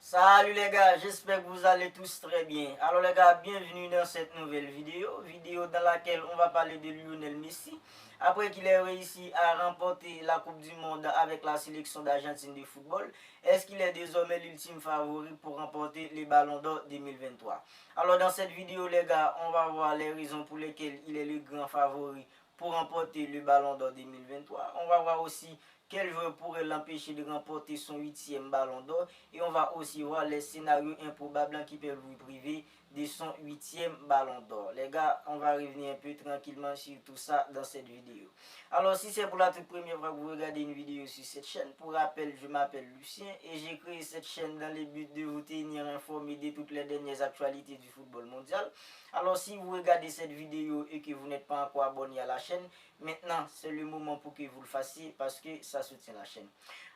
Salut les gars, j'espère que vous allez tous très bien. Alors les gars, bienvenue dans cette nouvelle vidéo dans laquelle on va parler de Lionel Messi. Après qu'il ait réussi à remporter la Coupe du Monde avec la sélection d'Argentine de football, est-ce qu'il est désormais l'ultime favori pour remporter les Ballons d'Or 2023? Alors dans cette vidéo les gars, on va voir les raisons pour lesquelles il est le grand favori pour remporter le Ballon d'Or 2023. On va voir aussi quel joueur pourrait l'empêcher de remporter son 8e Ballon d'Or. Et on va aussi voir les scénarios improbables qui peuvent lui priver de son 8e Ballon d'Or. Les gars, on va revenir un peu tranquillement sur tout ça dans cette vidéo. Alors, si c'est pour la toute première fois que vous regardez une vidéo sur cette chaîne, pour rappel, je m'appelle Lucien et j'ai créé cette chaîne dans le but de vous tenir informé de toutes les dernières actualités du football mondial. Alors, si vous regardez cette vidéo et que vous n'êtes pas encore abonné à la chaîne, maintenant, c'est le moment pour que vous le fassiez parce que ça soutient la chaîne.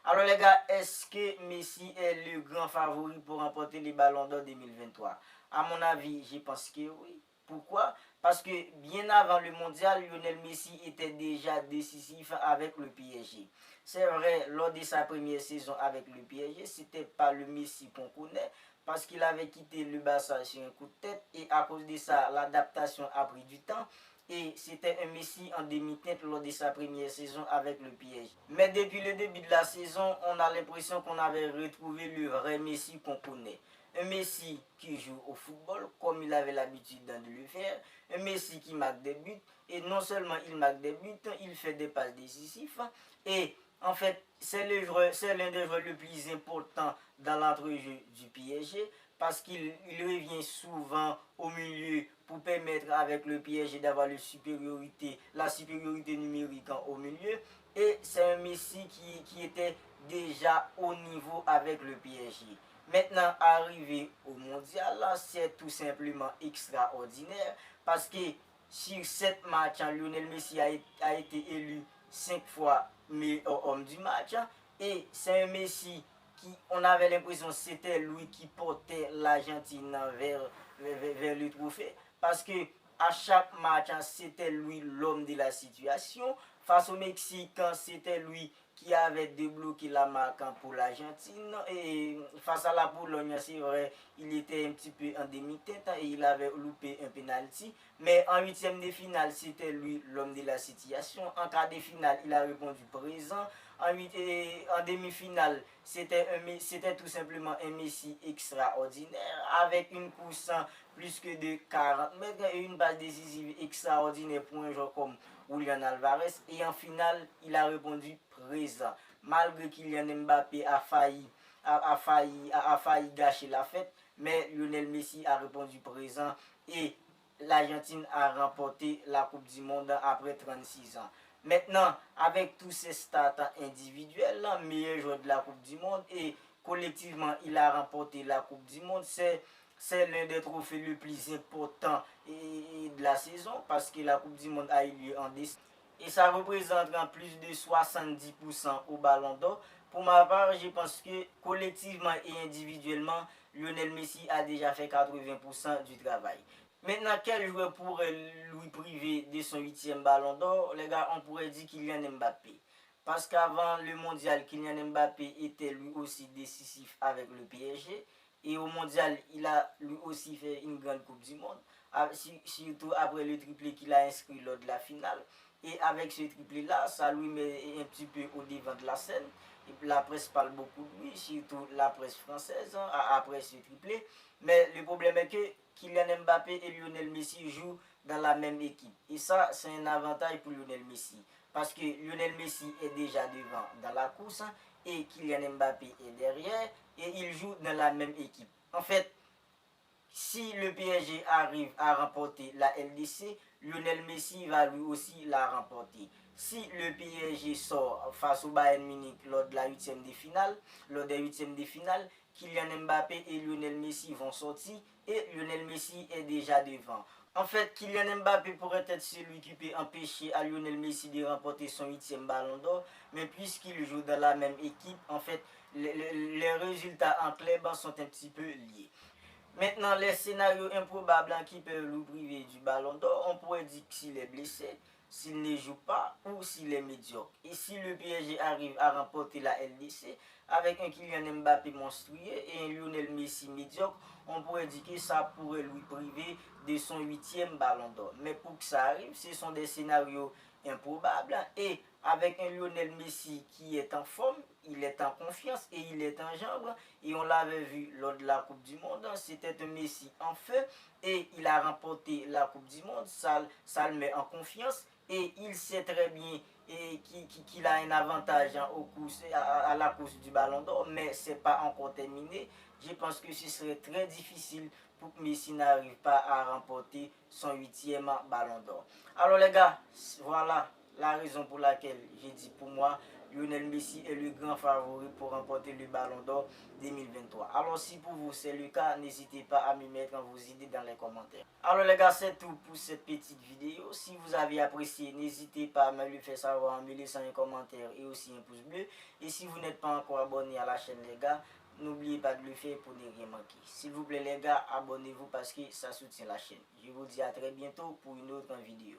Alors les gars, est-ce que Messi est le grand favori pour remporter les Ballons d'Or 2023? À mon avis, je pense que oui. Pourquoi? Parce que bien avant le mondial, Lionel Messi était déjà décisif avec le PSG. C'est vrai, lors de sa première saison avec le PSG, c'était pas le Messi qu'on connaît parce qu'il avait quitté le Barça sur un coup de tête et à cause de ça, l'adaptation a pris du temps et c'était un Messi en demi-teinte lors de sa première saison avec le PSG. Mais depuis le début de la saison, on a l'impression qu'on avait retrouvé le vrai Messi qu'on connaît. Un Messi qui joue au football comme il avait l'habitude de le faire, un Messi qui marque des buts, et non seulement il marque des buts, il fait des passes décisives, et en fait, c'est l'un des joueurs le plus important dans l'entrejeu du PSG parce qu'il revient souvent au milieu pour permettre avec le PSG d'avoir la supériorité numérique au milieu. Et c'est un Messi qui était déjà au niveau avec le PSG. Maintenant, arrivé au mondial, c'est tout simplement extraordinaire parce que sur 7 matchs, Lionel Messi a été élu 5 fois meilleur homme du match. Et c'est un Messi qui, on avait l'impression que c'était lui qui portait l'Argentine vers le trophée. Parce que à chaque match, c'était lui l'homme de la situation. Face au Mexique, c'était lui qui avait débloqué la marque pour l'Argentine. Et face à la Pologne, c'est vrai, il était un petit peu en demi-tête et il avait loupé un penalty. Mais en huitième de finale, c'était lui l'homme de la situation. En quart de finale, il a répondu présent. En demi-finale, c'était tout simplement un Messi extraordinaire avec une course plus que de 40 mètres et une base décisive extraordinaire pour un joueur comme Julian Alvarez. Et en finale, il a répondu présent. Malgré Kylian Mbappé a failli gâcher la fête, mais Lionel Messi a répondu présent et l'Argentine a remporté la Coupe du Monde après 36 ans. Maintenant, avec tous ses stats individuels, meilleur joueur de la Coupe du Monde et collectivement, il a remporté la Coupe du Monde. C'est l'un des trophées les plus importants de la saison parce que la Coupe du Monde a eu lieu en décembre. Et ça représente plus de 70% au Ballon d'Or. Pour ma part, je pense que collectivement et individuellement, Lionel Messi a déjà fait 80% du travail. Maintenant, quel joueur pourrait lui priver de son 8e Ballon d'Or? Les gars, on pourrait dire Kylian Mbappé. Parce qu'avant le mondial, Kylian Mbappé était lui aussi décisif avec le PSG. Et au mondial, il a lui aussi fait une grande Coupe du Monde. Surtout après le triplé qu'il a inscrit lors de la finale. Et avec ce triplé-là, ça lui met un petit peu au devant de la scène. Et la presse parle beaucoup de lui, surtout la presse française, après ce triplé. Mais le problème est que Kylian Mbappé et Lionel Messi jouent dans la même équipe. Et ça, c'est un avantage pour Lionel Messi. Parce que Lionel Messi est déjà devant dans la course et Kylian Mbappé est derrière et ils jouent dans la même équipe. En fait, si le PSG arrive à remporter la LDC, Lionel Messi va lui aussi la remporter. Si le PSG sort face au Bayern Munich lors de la huitième de finale, lors des huitièmes de finale, Kylian Mbappé et Lionel Messi vont sortir et Lionel Messi est déjà devant. En fait, Kylian Mbappé pourrait être celui qui peut empêcher à Lionel Messi de remporter son 8e Ballon d'Or, mais puisqu'ils jouent dans la même équipe, en fait, les résultats en club sont un petit peu liés. Maintenant, les scénarios improbables qui peuvent le priver du Ballon d'Or, on pourrait dire que s'il est blessé, s'il ne joue pas ou s'il est médiocre. Et si le PSG arrive à remporter la LDC avec un Kylian Mbappé monstrueux et un Lionel Messi médiocre, on pourrait dire que ça pourrait lui priver de son 8e ballon d'or. Mais pour que ça arrive, ce sont des scénarios improbables. Et avec un Lionel Messi qui est en forme, il est en confiance et il est en jambes. Et on l'avait vu lors de la Coupe du Monde. C'était un Messi en feu et il a remporté la Coupe du Monde. Ça le met en confiance et il sait très bien qu'il a un avantage à la course du Ballon d'Or, mais ce n'est pas encore terminé. Je pense que ce serait très difficile pour que Messi n'arrive pas à remporter son 8e Ballon d'Or. Alors les gars, voilà la raison pour laquelle j'ai dit pour moi, Lionel Messi est le grand favori pour remporter le Ballon d'Or 2023. Alors si pour vous c'est le cas, n'hésitez pas à me mettre vos idées dans les commentaires. Alors les gars, c'est tout pour cette petite vidéo. Si vous avez apprécié, n'hésitez pas à me le faire savoir en me laissant un commentaire et aussi un pouce bleu. Et si vous n'êtes pas encore abonné à la chaîne les gars, n'oubliez pas de le faire pour ne rien manquer. S'il vous plaît les gars, abonnez-vous parce que ça soutient la chaîne. Je vous dis à très bientôt pour une autre vidéo.